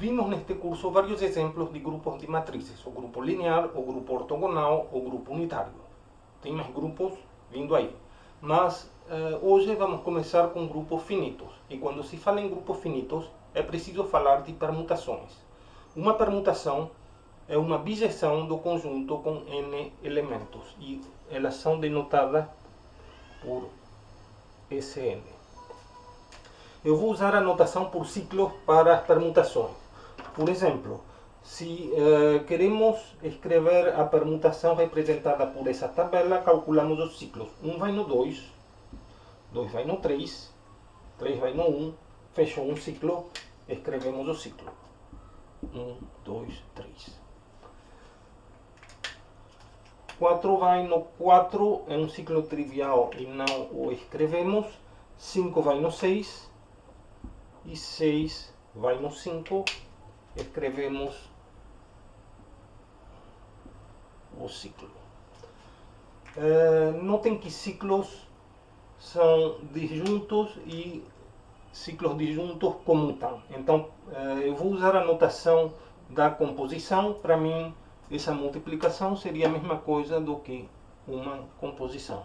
Vimos neste curso vários exemplos de grupos de matrizes, o grupo linear, o grupo ortogonal, o grupo unitário. Tem mais grupos vindo aí. Mas hoje vamos começar com grupos finitos. E quando se fala em grupos finitos, é preciso falar de permutações. Uma permutação é uma bijeção do conjunto com n elementos. E elas são denotadas por Sn. Eu vou usar a notação por ciclos para as permutações. Por exemplo, se queremos escrever a permutação representada por essa tabela, calculamos os ciclos. 1 vai no 2, 2 vai no 3, 3 vai no 1, fechou um ciclo, escrevemos o ciclo. 1, 2, 3. 4 vai no 4, é um ciclo trivial e não o escrevemos. 5 vai no 6 e 6 vai no 5, escrevemos o ciclo. Notem que ciclos são disjuntos e ciclos disjuntos comutam. Então, eu vou usar a notação da composição. Para mim, essa multiplicação seria a mesma coisa do que uma composição.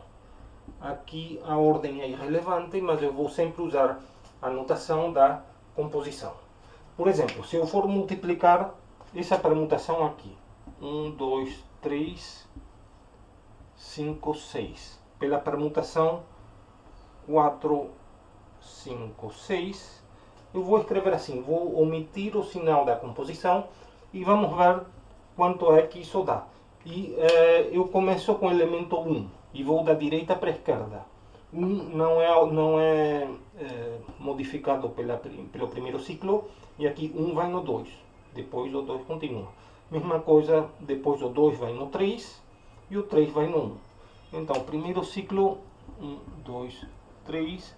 Aqui a ordem é irrelevante, mas eu vou sempre usar a notação da composição. Por exemplo, se eu for multiplicar essa permutação aqui, 1, 2, 3, 5, 6, pela permutação 4, 5, 6, eu vou escrever assim, vou omitir o sinal da composição e vamos ver quanto é que isso dá. E eu começo com o elemento 1 e vou da direita para a esquerda. 1 não é modificado pelo primeiro ciclo, e aqui 1 vai no 2, depois o 2 continua. Mesma coisa, depois o 2 vai no 3 e o 3 vai no 1. Então, primeiro ciclo, 1, 2, 3,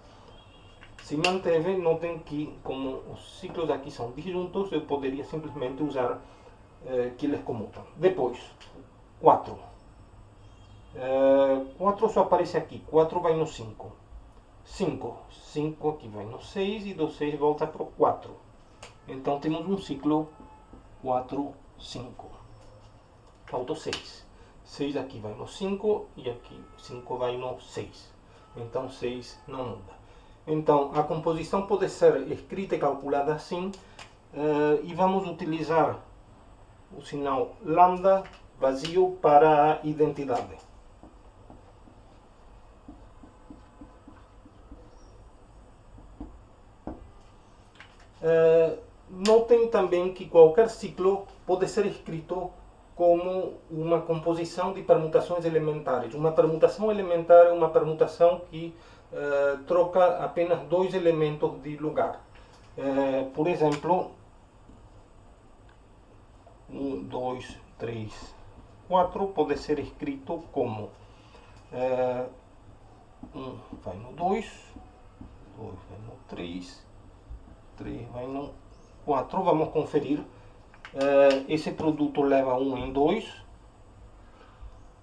se manteve. Notem que, como os ciclos aqui são disjuntos, eu poderia simplesmente usar que eles comutam. Depois, 4. 4 só aparece aqui, 4 vai no 5. 5 aqui vai no 6 e do 6 volta para o 4. Então temos um ciclo 4, 5. Falta 6. 6 aqui vai no 5 e aqui 5 vai no 6. Então 6 não muda. Então a composição pode ser escrita e calculada assim, e vamos utilizar o sinal lambda vazio para a identidade. Notem também que qualquer ciclo pode ser escrito como uma composição de permutações elementares. Uma permutação elementar é uma permutação que troca apenas dois elementos de lugar. Por exemplo, 1, 2, 3, 4 pode ser escrito como 1 vai no 2, 2 vai no 3, 3 vai no 4. Vamos conferir. Esse produto leva 1 em 2,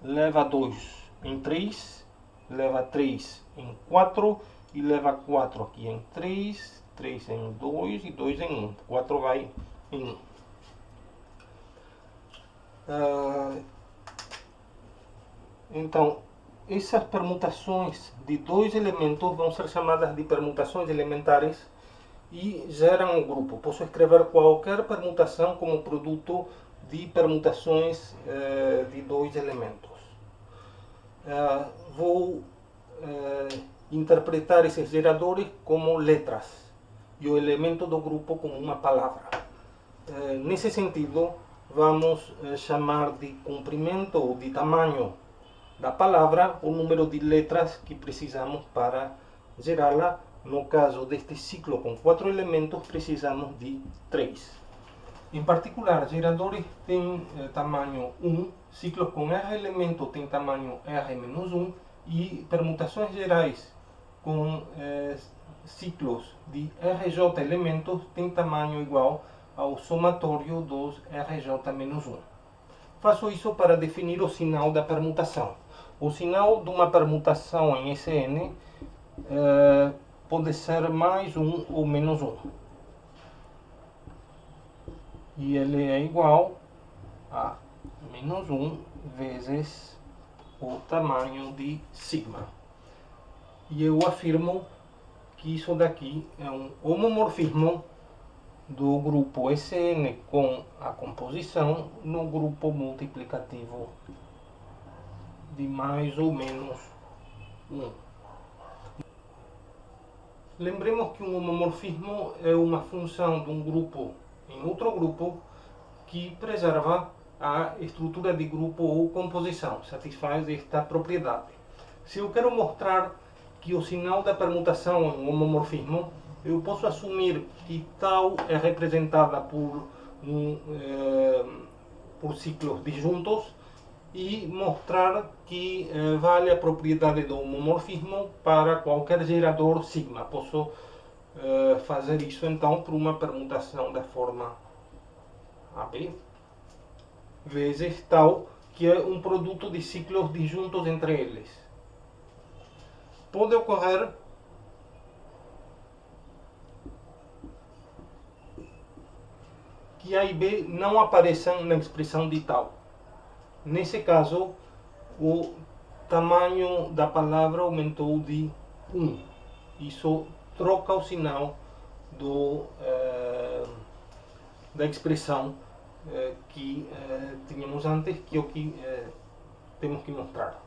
leva 2 em 3, leva 3 em 4 e leva 4 aqui em 3, 3 em 2 e 2 em 1. 4 vai em 1. Então, essas permutações de dois elementos vão ser chamadas de permutações elementares e geram um grupo. Posso escrever qualquer permutação como produto de permutações de dois elementos. Vou interpretar esses geradores como letras e o elemento do grupo como uma palavra. Nesse sentido, vamos chamar de comprimento ou de tamanho da palavra o número de letras que precisamos para gerá-la. No caso deste ciclo com 4 elementos, precisamos de 3. Em particular, geradores têm tamanho 1, ciclos com R elementos têm tamanho R-1 e permutações gerais com ciclos de RJ elementos têm tamanho igual ao somatório dos RJ-1. Faço isso para definir o sinal da permutação. O sinal de uma permutação em Sn pode ser mais 1 ou menos 1. E ele é igual a menos 1 vezes o tamanho de sigma. E eu afirmo que isso daqui é um homomorfismo do grupo Sn com a composição no grupo multiplicativo de mais ou menos 1. Lembremos que um homomorfismo é uma função de um grupo em outro grupo que preserva a estrutura de grupo ou composição, satisfaz esta propriedade. Se eu quero mostrar que o sinal da permutação é um homomorfismo, eu posso assumir que tal é representada por ciclos disjuntos e mostrar que vale a propriedade do homomorfismo para qualquer gerador sigma. Posso fazer isso então por uma permutação da forma AB vezes tal, que é um produto de ciclos disjuntos entre eles. Pode ocorrer que A e B não apareçam na expressão de tal. Nesse caso, o tamanho da palavra aumentou de 1. Isso troca o sinal da expressão que tínhamos antes, que é o que temos que mostrar.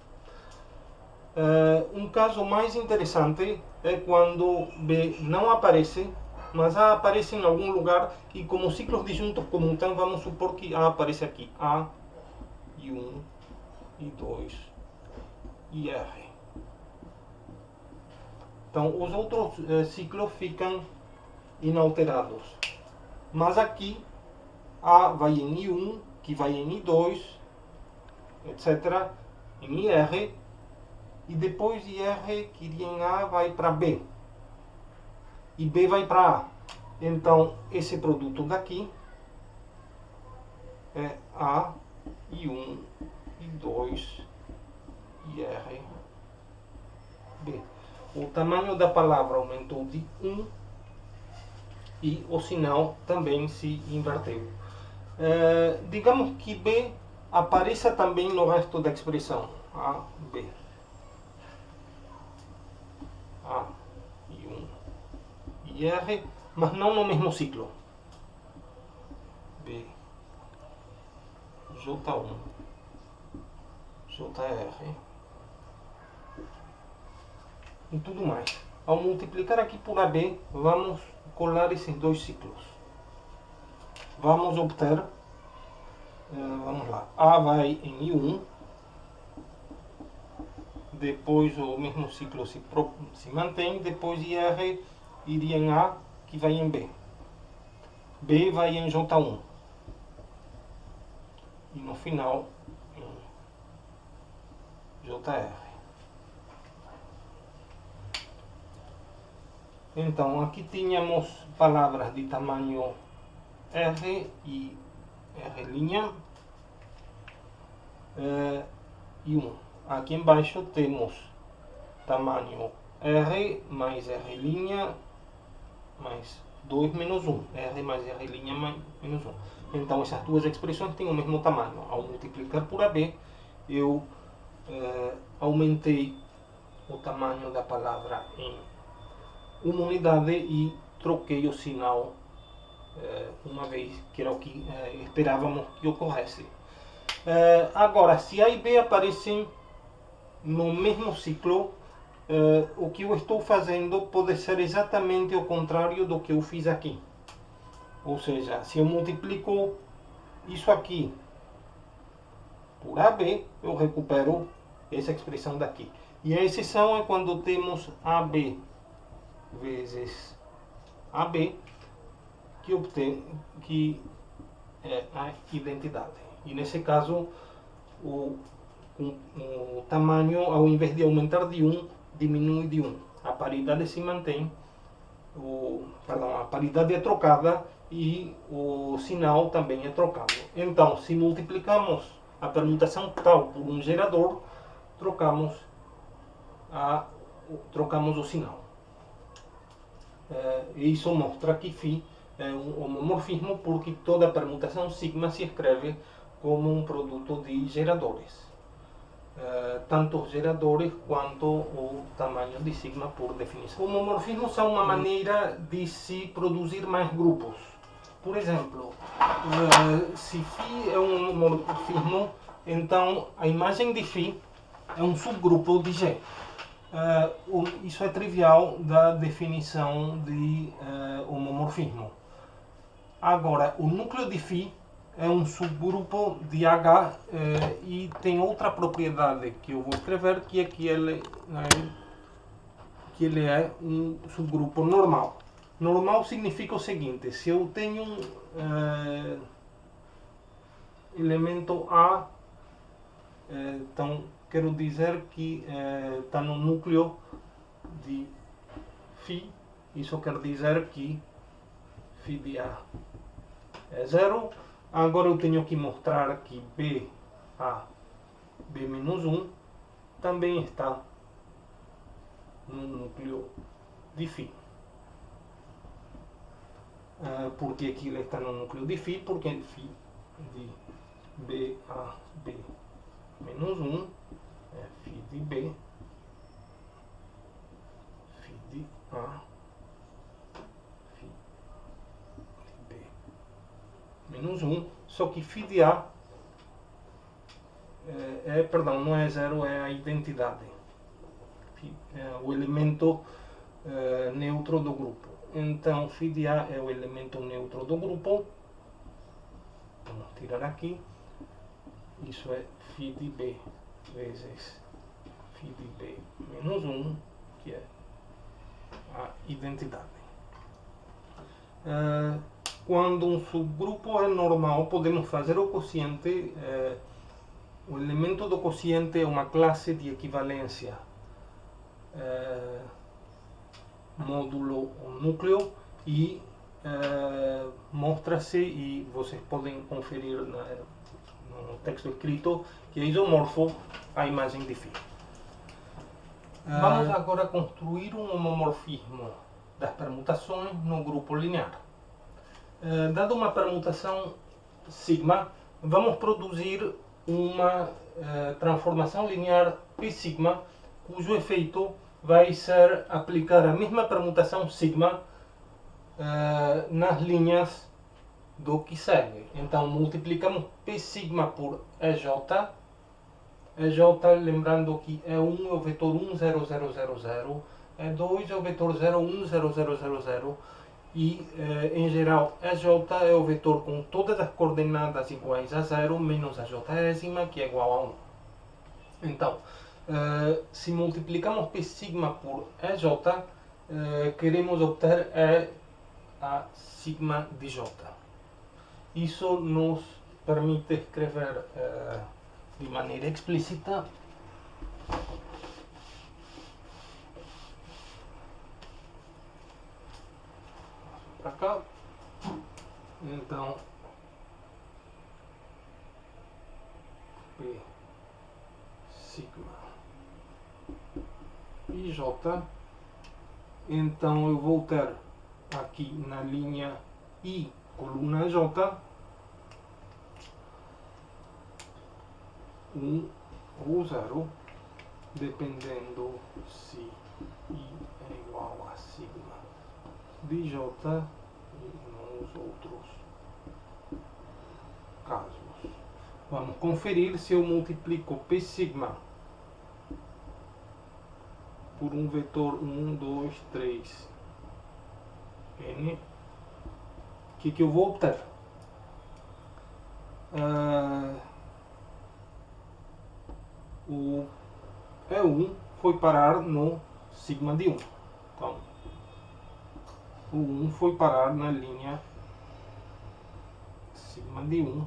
Um caso mais interessante é quando B não aparece, mas A aparece em algum lugar e como ciclos disjuntos comutam, vamos supor que A aparece aqui. A e 1 e 2 e R. Então os outros ciclos ficam inalterados. Mas aqui A vai em I1, que vai em I2, etc. em IR, e depois IR, que iria em A, vai para B. E B vai para A. Então, esse produto daqui é A, I1, I2, IR, B. O tamanho da palavra aumentou de 1 e o sinal também se inverteu. Digamos que B apareça também no resto da expressão. A, B. A e 1 e R, mas não no mesmo ciclo. B, J1, JR e tudo mais. Ao multiplicar aqui por AB, vamos colar esses dois ciclos. Vamos obter, vamos lá, A vai em I1, depois o mesmo ciclo se mantém, depois IR iria em A, que vai em B. B vai em J1. E no final, em JR. Então, aqui tínhamos palavras de tamanho R e R' e 1. Aqui embaixo temos tamanho R mais R' mais 2 menos 1. R mais R' mais menos 1. Então essas duas expressões têm o mesmo tamanho. Ao multiplicar por AB, eu aumentei o tamanho da palavra em uma unidade e troquei o sinal uma vez, que era o que esperávamos que ocorresse. Agora, se A e B aparecem no mesmo ciclo, o que eu estou fazendo pode ser exatamente o contrário do que eu fiz aqui. Ou seja, se eu multiplico isso aqui por AB, eu recupero essa expressão daqui. E a exceção é quando temos AB vezes AB, que é a identidade. E nesse caso, o tamanho, ao invés de aumentar de 1, diminui de 1. A paridade se mantém, a paridade é trocada e o sinal também é trocado. Então, se multiplicamos a permutação tal por um gerador, trocamos o sinal. Isso mostra que φ é um homomorfismo porque toda permutação sigma se escreve como um produto de geradores. Tanto os geradores quanto o tamanho de sigma por definição. Homomorfismos são uma maneira de se produzir mais grupos. Por exemplo, se φ é um homomorfismo, então a imagem de φ é um subgrupo de G. Isso é trivial da definição de homomorfismo. Agora, o núcleo de φ é um subgrupo de H e tem outra propriedade que eu vou escrever, que é que ele é um subgrupo normal. Normal significa o seguinte: se eu tenho um elemento A, então quero dizer que está no núcleo de φ, isso quer dizer que φ de A é zero. Agora eu tenho que mostrar que B menos 1 também está no núcleo de φ. Por que aqui ele está no núcleo de φ? Porque φ de B a B menos 1 é φ de B, φ de A, φ de B menos 1, só que φ de A perdão, não é zero, é a identidade, o elemento neutro do grupo. Então, φ de A é o elemento neutro do grupo. Vamos tirar aqui. Isso é φ de B vezes φ de B menos 1, que é a identidade. Quando um subgrupo é normal, podemos fazer o quociente. O elemento do quociente é uma classe de equivalência módulo o núcleo e mostra-se, e vocês podem conferir no texto escrito, que é isomorfo à imagem de φ. Vamos agora construir um homomorfismo das permutações no grupo linear. Dada uma permutação sigma, vamos produzir uma transformação linear P sigma, cujo efeito vai ser aplicar a mesma permutação sigma nas linhas do que segue. Então multiplicamos P sigma por EJ. EJ, lembrando que E1 é o vetor 1, 0, 0, 0, 0. E2 é o vetor 0, 1, 0, 0, 0, 0. E, em geral, EJ é o vetor com todas as coordenadas iguais a 0, menos a j-ésima, que é igual a 1. Então, se multiplicamos P sigma por EJ, queremos obter a sigma de J. Isso nos permite escrever de maneira explícita para cá. Então, P sigma e J. Então eu vou ter aqui na linha I, coluna J, 1 ou 0, dependendo se I é igual a sigma de J e nos outros casos. Vamos conferir se eu multiplico P sigma por um vetor 1, 2, 3, N, o que eu vou obter? O E1 foi parar no sigma de 1. Então, o 1 foi parar na linha sigma de 1.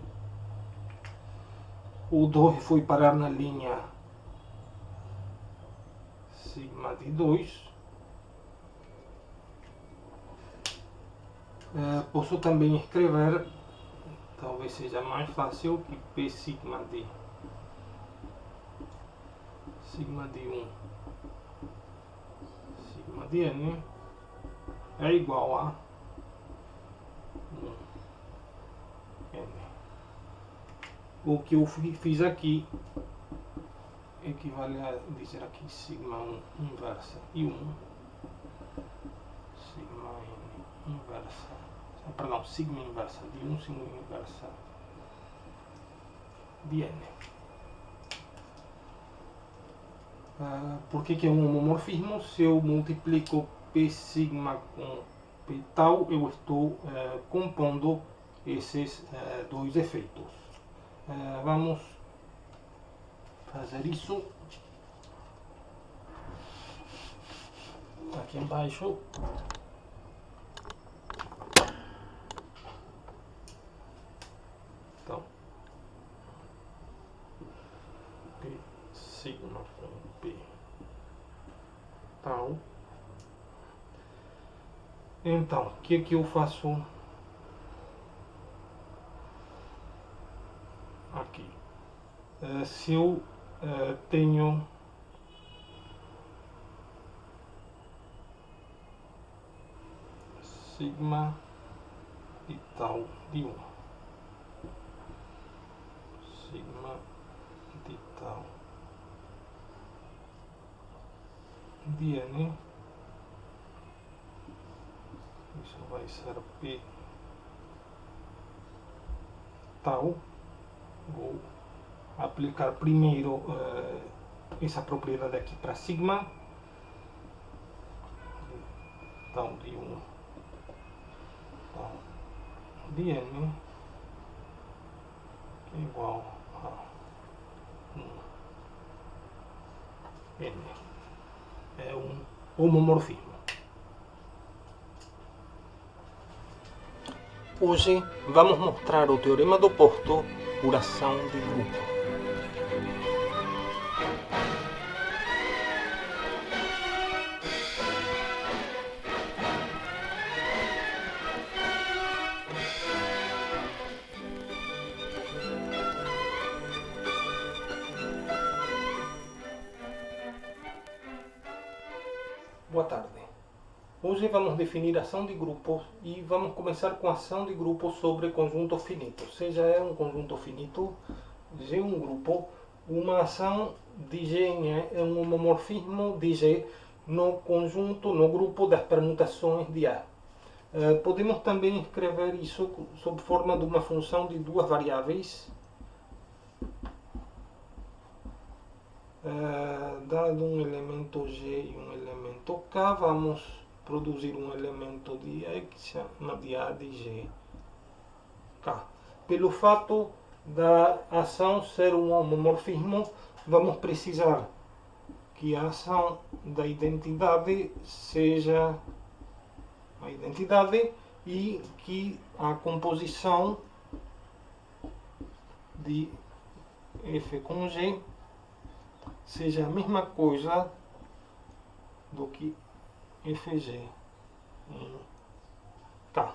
O 2 foi parar na linha sigma de 2. Posso também escrever, talvez seja mais fácil, que P sigma de 1 sigma de N é igual a N. O que eu fiz aqui equivale a dizer aqui sigma 1 inversa e 1 sigma n inversa, perdão, sigma inversa de 1 sigma inversa de n. Por que é um homomorfismo? Se eu multiplico P sigma com P tau, eu estou compondo esses dois efeitos. Vamos fazer isso aqui embaixo. Então, P sigma com P tau. Então, o que eu faço aqui? Se eu tenho sigma de tau de 1, sigma de tau de n, isso vai ser P tau. Vou aplicar primeiro essa propriedade aqui para sigma, então de 1 tau de n que é igual a 1 n. É um homomorfismo. Hoje vamos mostrar o teorema do oposto por ação de grupo. Boa tarde. Hoje vamos definir ação de grupos e vamos começar com ação de grupo sobre conjunto finito. Seja é um conjunto finito, G um grupo, uma ação de G em E é um homomorfismo de G no conjunto, no grupo das permutações de A. Podemos também escrever isso sob forma de uma função de duas variáveis. Dado um elemento G e um elemento K, vamos produzir um elemento de X de A de G K. Pelo fato da ação ser um homomorfismo, vamos precisar que a ação da identidade seja a identidade e que a composição de F com G seja a mesma coisa do que Fg em K.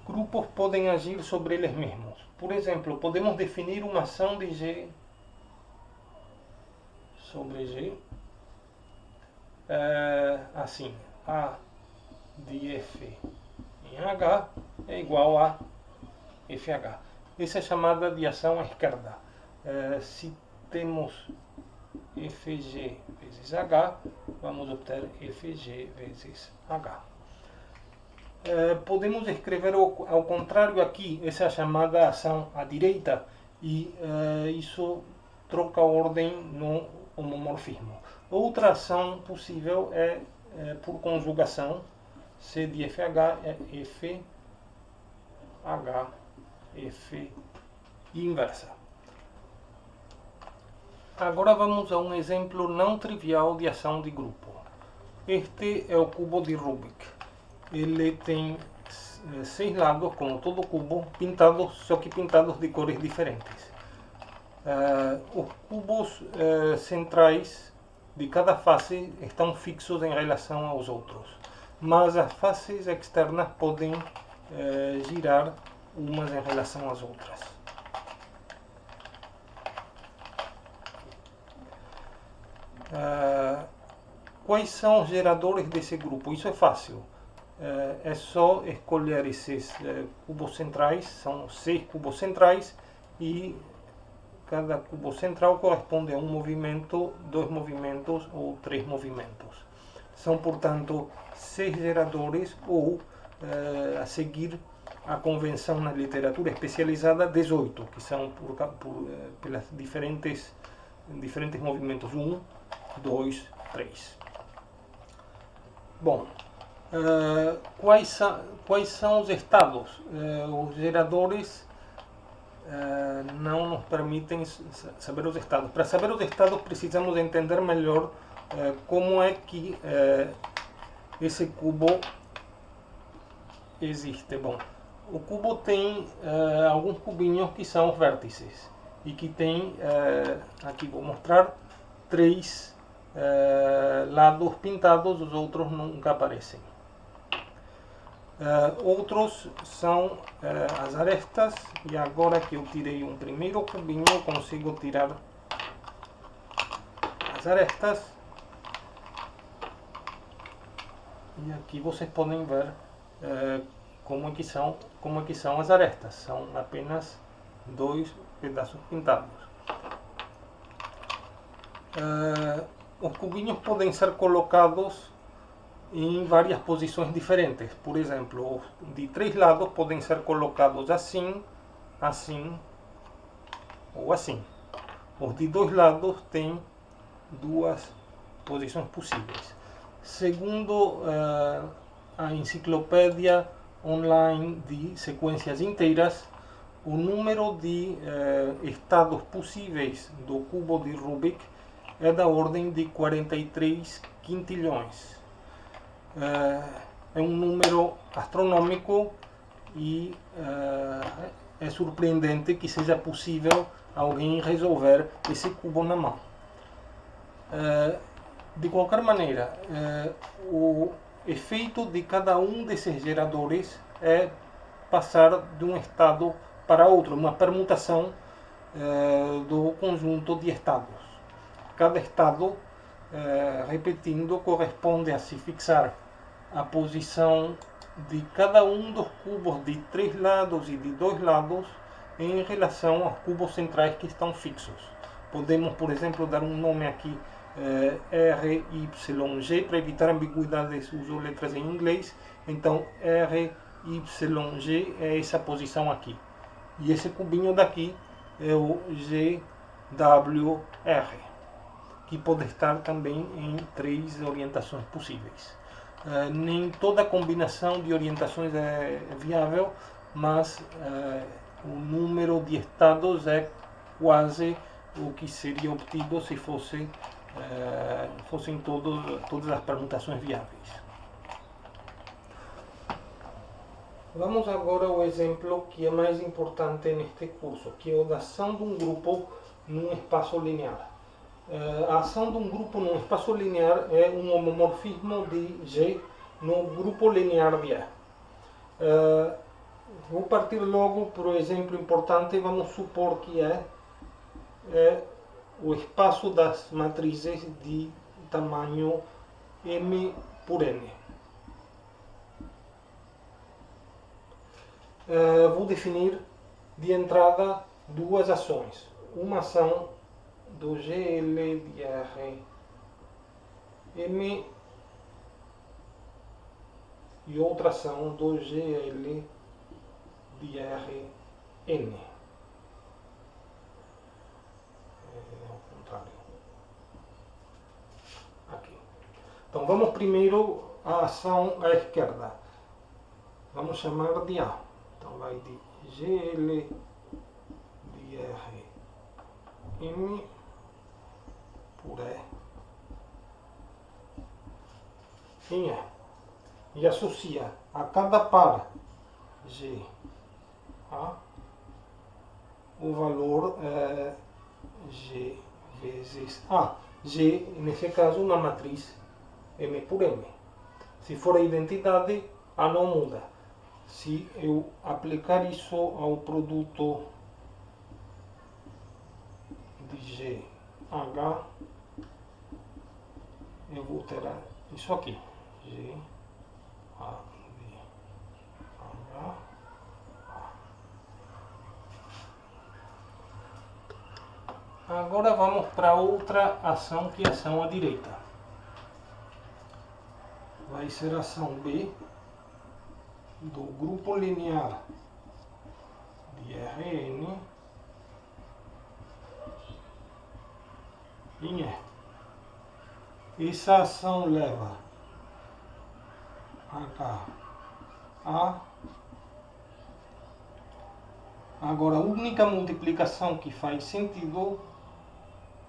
Grupos podem agir sobre eles mesmos. Por exemplo, podemos definir uma ação de G sobre G assim: A de F em H é igual a FH. Essa é chamada de ação à esquerda. Se temos Fg vezes H, vamos obter Fg vezes H. Podemos escrever ao contrário aqui, essa é a chamada ação à direita, e isso troca a ordem no homomorfismo. Outra ação possível é por conjugação. C de FH é FH, F inversa. Agora vamos a um exemplo não trivial de ação de grupo. Este é o cubo de Rubik. Ele tem 6 lados, como todo cubo, pintados, só que pintados de cores diferentes. Os cubos centrais de cada face estão fixos em relação aos outros, mas as faces externas podem girar umas em relação às outras. Quais são os geradores desse grupo? Isso é fácil. É só escolher esses cubos centrais, são 6 cubos centrais, e cada cubo central corresponde a um movimento, 2 movimentos ou 3 movimentos. São, portanto, 6 geradores, ou, a seguir a convenção na literatura especializada, 18, que são pelas diferentes movimentos, 1, 2, 3. Bom, quais são os estados? Os geradores não nos permitem saber os estados. Para saber os estados, precisamos entender melhor como é que esse cubo existe. Bom, o cubo tem alguns cubinhos que são os vértices, e que tem, aqui vou mostrar, 3 lados pintados, os outros nunca aparecem. Outros são as arestas, e agora que eu tirei um primeiro cubinho, eu consigo tirar as arestas, e aqui vocês podem ver como é que são as arestas. São apenas 2 pedaços pintados. Os cubinhos podem ser colocados em várias posições diferentes. Por exemplo, os de 3 lados podem ser colocados assim, assim ou assim. Os de 2 lados têm 2 posições possíveis. Segundo a enciclopédia online de sequências inteiras, o número de estados possíveis do cubo de Rubik é da ordem de 43 quintilhões. É um número astronômico, e é surpreendente que seja possível alguém resolver esse cubo na mão. De qualquer maneira, o efeito de cada um desses geradores é passar de um estado para outro, uma permutação do conjunto de estados. Cada estado, repetindo, corresponde a se fixar a posição de cada um dos cubos de 3 lados e de 2 lados em relação aos cubos centrais que estão fixos. Podemos, por exemplo, dar um nome aqui, RYG, para evitar ambiguidades, uso letras em inglês. Então, RYG é essa posição aqui. E esse cubinho daqui é o GWR, que pode estar também em 3 orientações possíveis. Nem toda combinação de orientações é viável, mas o número de estados é quase o que seria obtido se fossem todas as permutações viáveis. Vamos agora ao exemplo que é mais importante neste curso, que é a da ação de um grupo num espaço linear. A ação de um grupo num espaço linear é um homomorfismo de G no grupo linear de E. Vou partir logo para o exemplo importante. Vamos supor que é o espaço das matrizes de tamanho M por N. Vou definir de entrada 2 ações. Uma ação do GL de R M e outra ação do GL de R N. Ao contrário. Aqui. Então vamos primeiro à ação à esquerda. Vamos chamar de A. Então vai de GL de R M por E em E. E associa a cada par G A o valor G vezes A. G, nesse caso, uma matriz M por M. Se for a identidade, A não muda. Se eu aplicar isso ao produto de GH, eu vou ter isso aqui, G, A, D, H, A. Agora vamos para outra ação, que é a ação à direita. Vai ser a ação B do grupo linear de Rn em E. Essa ação leva H, A. Agora, a única multiplicação que faz sentido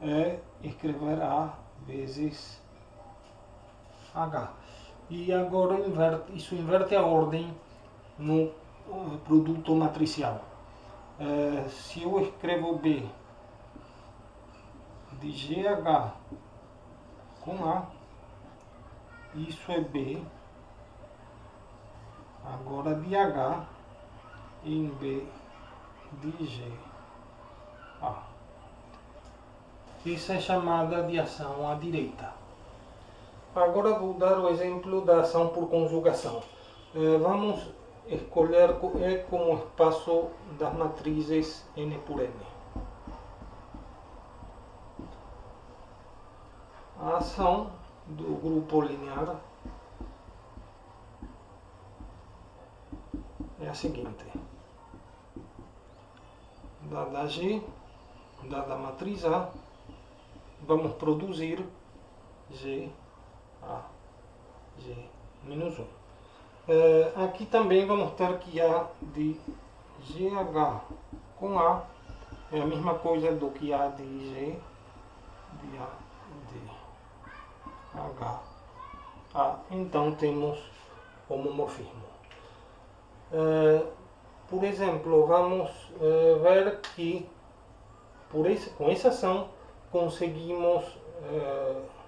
é escrever A vezes H. E agora isso inverte a ordem no produto matricial. Se eu escrevo B de GH com A, isso é B agora de H em B de G. Isso é chamada de ação à direita. Agora vou dar o exemplo da ação por conjugação. Vamos escolher E como espaço das matrizes N por N. A ação do grupo linear é a seguinte: dada G, dada a matriz A, vamos produzir G, A, G menos 1. Aqui também vamos ter que A de GH com A é a mesma coisa do que A de G de A de H. Então temos homomorfismo. Por exemplo, vamos ver que com essa ação conseguimos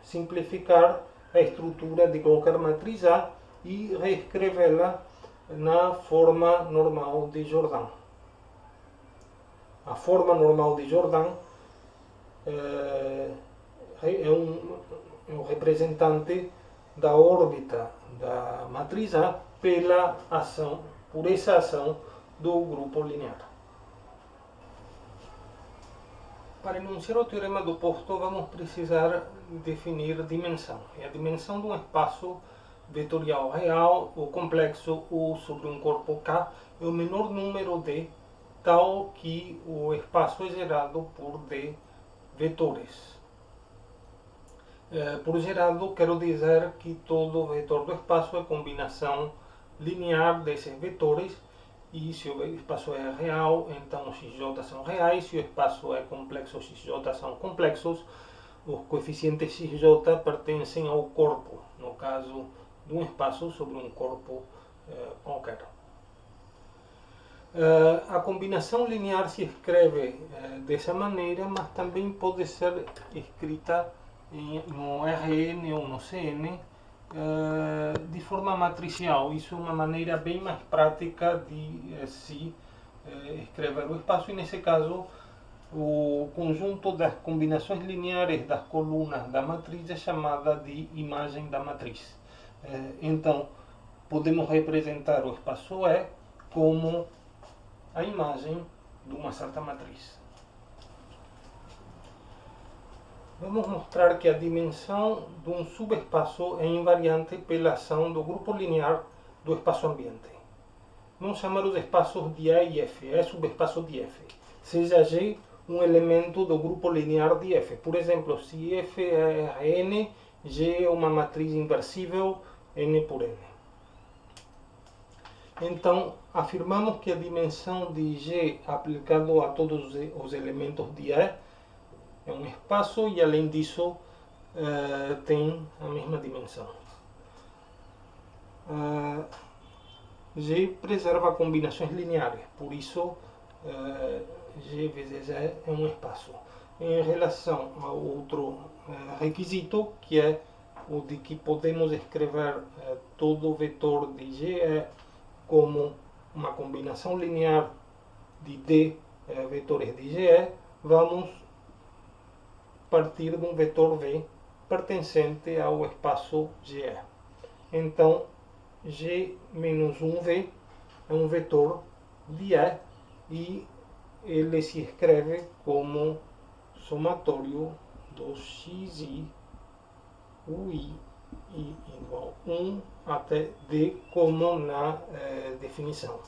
simplificar a estrutura de qualquer matriz A e reescrevê-la na forma normal de Jordan. A forma normal de Jordan é um representante da órbita da matriz A por essa ação do grupo linear. Para enunciar o teorema do oposto, vamos precisar definir dimensão. E a dimensão de um espaço vetorial real ou complexo U sobre um corpo K é o menor número D, tal que o espaço é gerado por D vetores. Por gerado, quero dizer que todo vetor do espaço é combinação linear desses vetores, e se o espaço é real, então os xj são reais. Se o espaço é complexo, os xj são complexos. Os coeficientes xj pertencem ao corpo, no caso de um espaço sobre um corpo qualquer. A combinação linear se escreve dessa maneira, mas também pode ser escrita no Rn ou no Cn de forma matricial. Isso é uma maneira bem mais prática de se escrever o espaço, e nesse caso o conjunto das combinações lineares das colunas da matriz é chamada de imagem da matriz. Então podemos representar o espaço E como a imagem de uma certa matriz. Vamos mostrar que a dimensão de um subespaço é invariante pela ação do grupo linear do espaço ambiente. Vamos chamar os espaços de A e F. É subespaço de F. Seja G um elemento do grupo linear de F. Por exemplo, se F é N, G é uma matriz inversível N por N. Então, afirmamos que a dimensão de G aplicado a todos os elementos de E é um espaço e, além disso, tem a mesma dimensão. G preserva combinações lineares, por isso G vezes E é um espaço. Em relação ao outro requisito, que é o de que podemos escrever todo vetor de G como uma combinação linear de D vetores de GE, vamos partir de um vetor V pertencente ao espaço GE. Então, G menos 1V é um vetor de E e ele se escreve como somatório dos xi, ui i igual 1 até D, como na definição.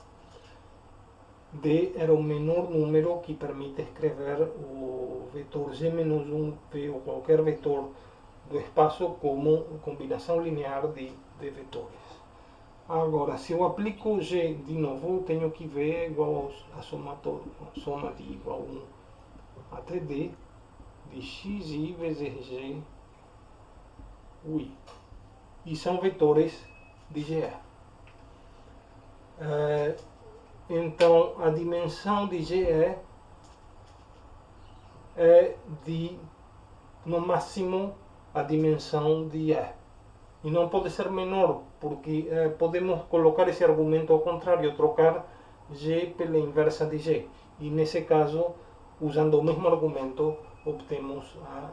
D era o menor número que permite escrever o vetor G menos 1V ou qualquer vetor do espaço como combinação linear de vetores. Agora, se eu aplico G de novo, eu tenho que V igual a soma de igual 1 até D de xi vezes G ui. E são vetores de GE. Então, a dimensão de GE é de, no máximo, a dimensão de E. E não pode ser menor, porque podemos colocar esse argumento ao contrário, trocar G pela inversa de G. E nesse caso, usando o mesmo argumento, obtemos a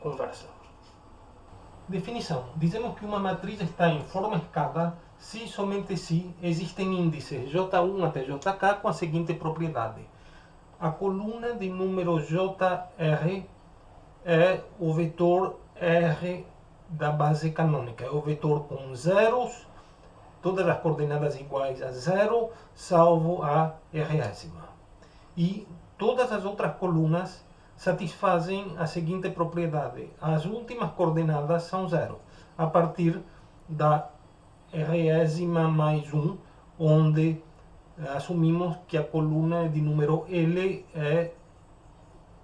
conversa. Definição. Dizemos que uma matriz está em forma escada se e somente se existem índices J1 até Jk com a seguinte propriedade. A coluna de número JR é o vetor R da base canônica. É o vetor com zeros, todas as coordenadas iguais a zero, salvo a résima. E todas as outras colunas satisfazem a seguinte propriedade. As últimas coordenadas são zero, a partir da résima mais 1, onde assumimos que a coluna é de número L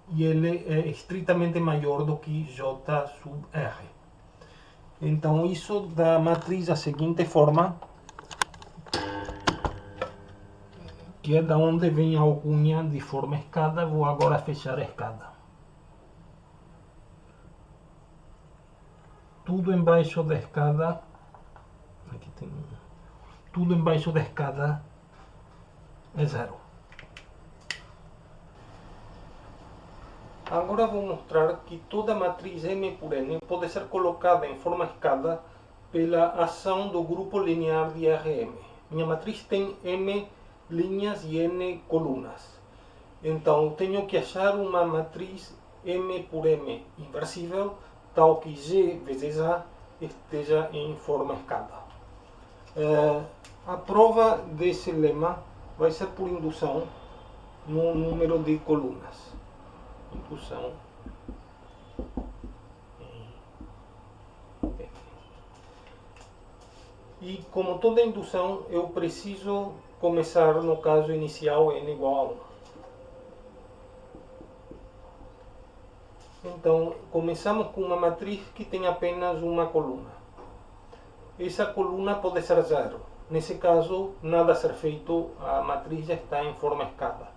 e L é estritamente maior do que J sub R. Então isso dá a matriz da seguinte forma, que é da onde vem a alcunha de forma escada. Vou agora fechar a escada. Tudo embaixo da escada, aqui tem tudo embaixo da escada é zero. Agora vou mostrar que toda matriz M por N pode ser colocada em forma escada pela ação do grupo linear de Rm. Minha matriz tem M linhas e N colunas. Então, tenho que achar uma matriz M por M inversível, tal que G vezes A esteja em forma escada. A prova desse lema vai ser por indução no número de colunas. Indução em M. E como toda indução, eu preciso começar no caso inicial n igual a 1. Então, começamos com uma matriz que tem apenas uma coluna. Essa coluna pode ser zero. Nesse caso, nada a ser feito, a matriz já está em forma escada.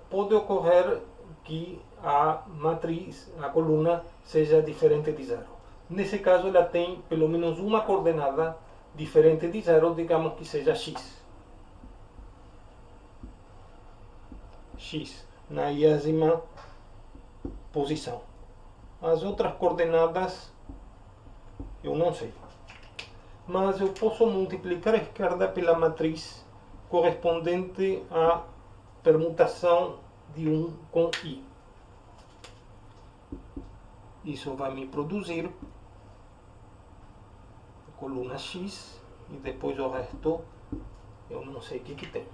Pode ocorrer que a matriz, a coluna, seja diferente de zero. Nesse caso, ela tem pelo menos uma coordenada diferente de zero, digamos que seja x. X, na iésima posição. As outras coordenadas eu não sei. Mas eu posso multiplicar a esquerda pela matriz correspondente à permutação de 1 com i. Isso vai me produzir a coluna x e depois o resto eu não sei o que tem.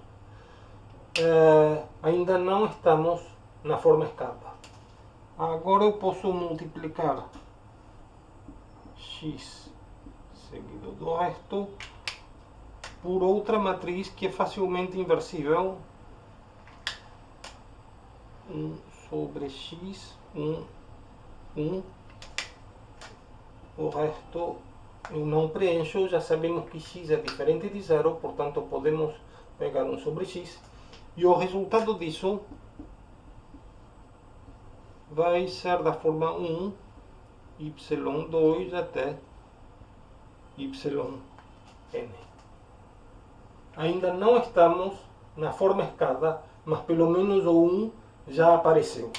Ainda não estamos na forma escada. Agora eu posso multiplicar x seguido do resto por outra matriz que é facilmente inversível. 1 sobre x, 1, 1. O resto eu não preencho, já sabemos que x é diferente de zero, portanto podemos pegar 1 sobre x. E o resultado disso vai ser da forma 1, y2 até yn. Ainda não estamos na forma escada, mas pelo menos o 1 já apareceu.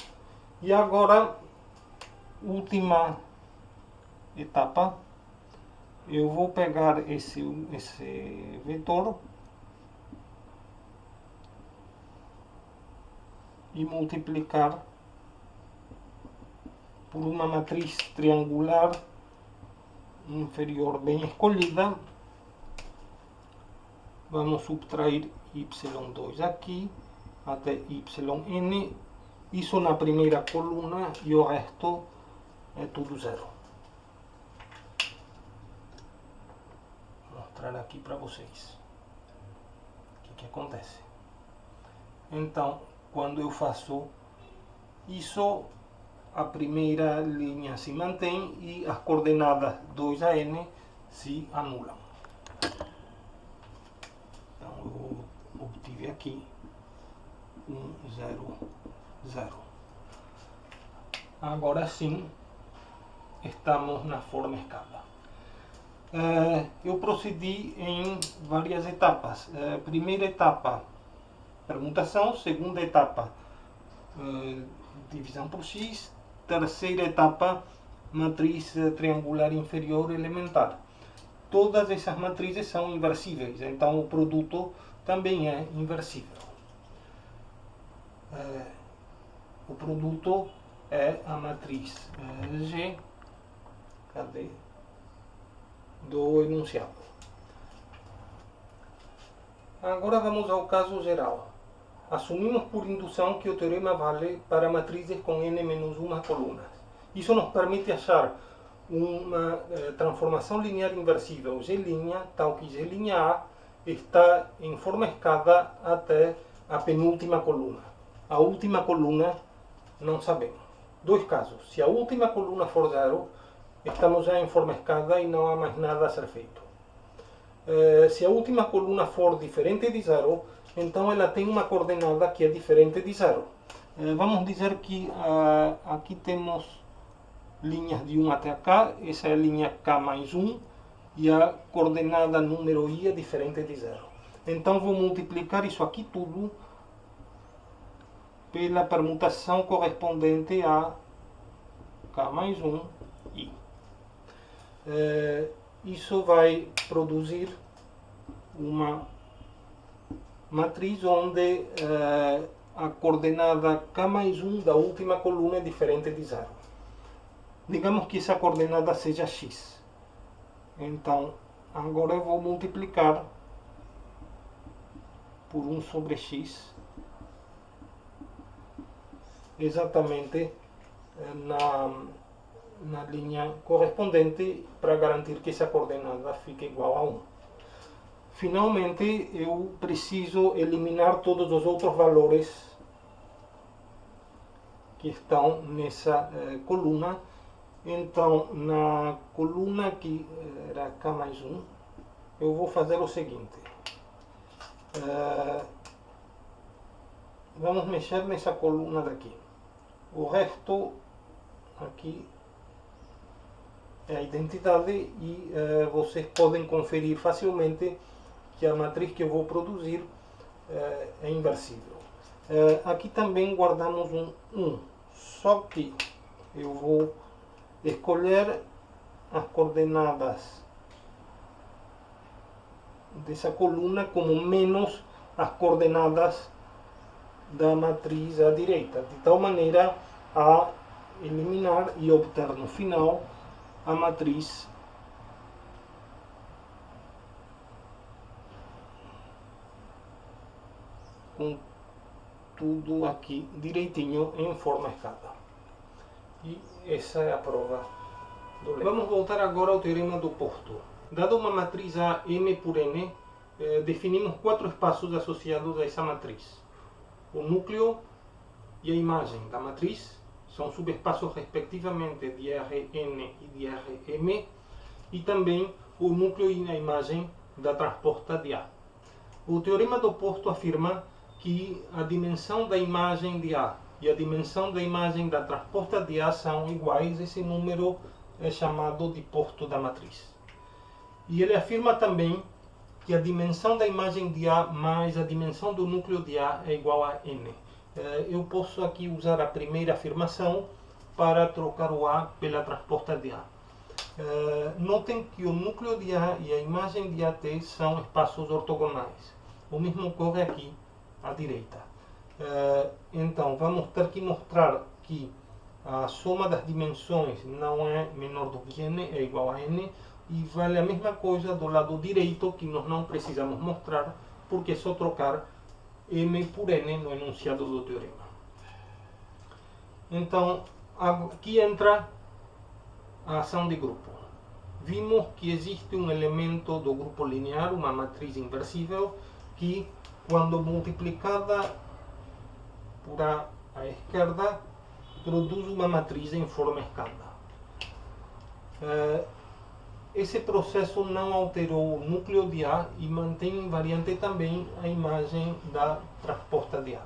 E agora última etapa, eu vou pegar esse vetor e multiplicar por uma matriz triangular inferior bem escolhida. Vamos subtrair y2 aqui até yn, isso na primeira coluna, e o resto é tudo zero. Vou mostrar aqui para vocês o que acontece. Então, quando eu faço isso, a primeira linha se mantém e as coordenadas 2 a n se anulam. Então eu obtive aqui 1, 0, 0. Agora sim, estamos na forma escada. Eu procedi em várias etapas. Primeira etapa, permutação. Segunda etapa, divisão por x. Terceira etapa, matriz triangular inferior elementar. Todas essas matrizes são inversíveis, então o produto também é inversível. O produto é a matriz G, cadê? Do enunciado. Agora vamos ao caso geral. Assumimos por indução que o teorema vale para matrizes com n-1 colunas. Isso nos permite achar uma transformação linear inversível G', tal que G'(A) está em forma escada até a penúltima coluna. A última coluna não sabemos. Dois casos. Se a última coluna for zero, estamos já em forma escada e não há mais nada a ser feito. Se a última coluna for diferente de zero, então ela tem uma coordenada que é diferente de zero. Vamos dizer que aqui temos linhas de 1 até k, essa é a linha k mais 1, e a coordenada número i é diferente de zero. Então vou multiplicar isso aqui tudo pela permutação correspondente a k mais 1 i. Isso vai produzir uma matriz onde a coordenada k mais 1 da última coluna é diferente de zero. Digamos que essa coordenada seja x. Então, agora eu vou multiplicar por 1 sobre x, exatamente na linha correspondente, para garantir que essa coordenada fique igual a 1. Finalmente, eu preciso eliminar todos os outros valores que estão nessa coluna. Então, na coluna que era k mais 1, eu vou fazer o seguinte. Vamos mexer nessa coluna daqui. O resto aqui é a identidade e vocês podem conferir facilmente que a matriz que eu vou produzir é inversível. Aqui também guardamos um 1, só que eu vou escolher as coordenadas dessa coluna como menos as coordenadas da matriz à direita, de tal maneira a eliminar e obter no final a matriz com tudo aqui direitinho em forma escada. E essa é a prova do leito. Vamos voltar agora ao teorema do Porto. Dada uma matriz A m por n, definimos 4 espaços associados a essa matriz. O núcleo e a imagem da matriz são subespaços respectivamente de Rn e de Rm, e também o núcleo e a imagem da transposta de A. O teorema do Porto afirma que a dimensão da imagem de A e a dimensão da imagem da transposta de A são iguais. Esse número é chamado de Porto da matriz. E ele afirma também que a dimensão da imagem de A mais a dimensão do núcleo de A é igual a n. Eu posso aqui usar a primeira afirmação para trocar o A pela transposta de A. Notem que o núcleo de A e a imagem de AT são espaços ortogonais. O mesmo ocorre aqui à direita. Então, vamos ter que mostrar que a soma das dimensões não é menor do que n, é igual a n, e vale a mesma coisa do lado direito, que nós não precisamos mostrar, porque é só trocar m por n no enunciado do teorema. Então, aqui entra a ação de grupo. Vimos que existe um elemento do grupo linear, uma matriz inversível, que quando multiplicada por A à esquerda, produz uma matriz em forma escada. Esse processo não alterou o núcleo de A e mantém invariante também a imagem da transposta de A.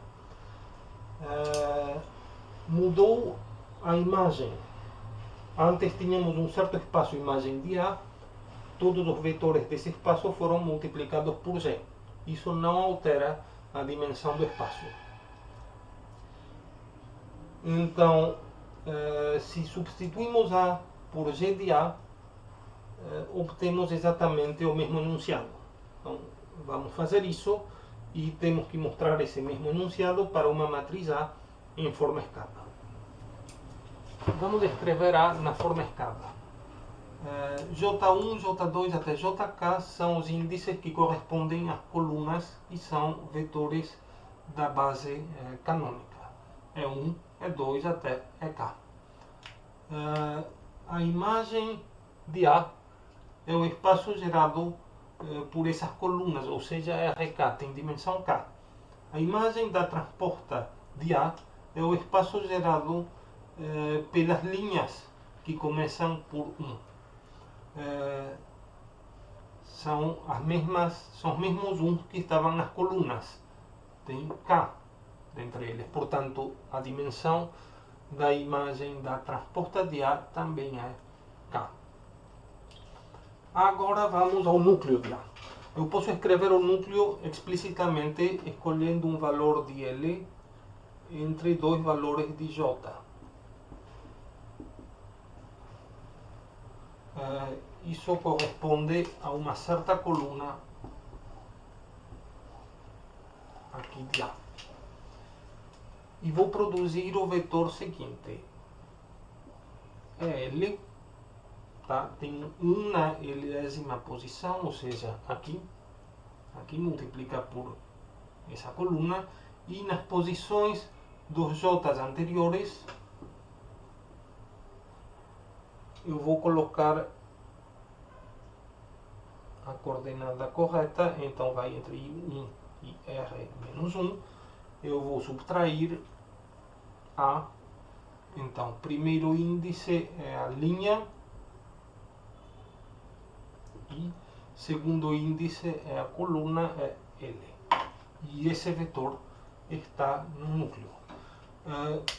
Mudou a imagem. Antes tínhamos um certo espaço imagem de A, todos os vetores desse espaço foram multiplicados por G. Isso não altera a dimensão do espaço. Então, se substituímos A por G de A, obtemos exatamente o mesmo enunciado. Então, vamos fazer isso e temos que mostrar esse mesmo enunciado para uma matriz A em forma escada. Vamos escrever A na forma escada. J1, J2 até Jk são os índices que correspondem às colunas e são vetores da base canônica. E1, E2 até Ek. A imagem de A é o espaço gerado por essas colunas, ou seja, Rk tem dimensão K. A imagem da transposta de A é o espaço gerado pelas linhas que começam por 1. São os mesmos 1 que estavam nas colunas. Tem K entre eles. Portanto, a dimensão da imagem da transposta de A também é K. Agora vamos ao núcleo de A. Eu posso escrever o núcleo explicitamente escolhendo um valor de L entre dois valores de J. Isso corresponde a uma certa coluna aqui de A. E vou produzir o vetor seguinte. L, tá? Tem 1 na Lésima posição, ou seja, aqui multiplica por essa coluna, e nas posições dos J anteriores eu vou colocar a coordenada correta, então vai entre I1 e R menos 1. Eu vou subtrair A. Então, primeiro índice é a linha e segundo índice é a coluna, é L. E esse vetor está no núcleo.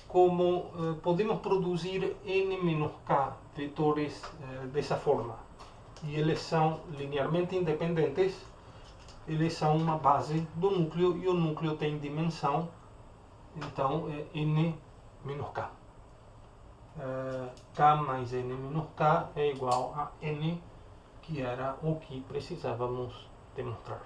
Como podemos produzir n-k vetores dessa forma, e eles são linearmente independentes, eles são uma base do núcleo e o núcleo tem dimensão, então é n-k. K mais n-k é igual a n, que era o que precisávamos demonstrar.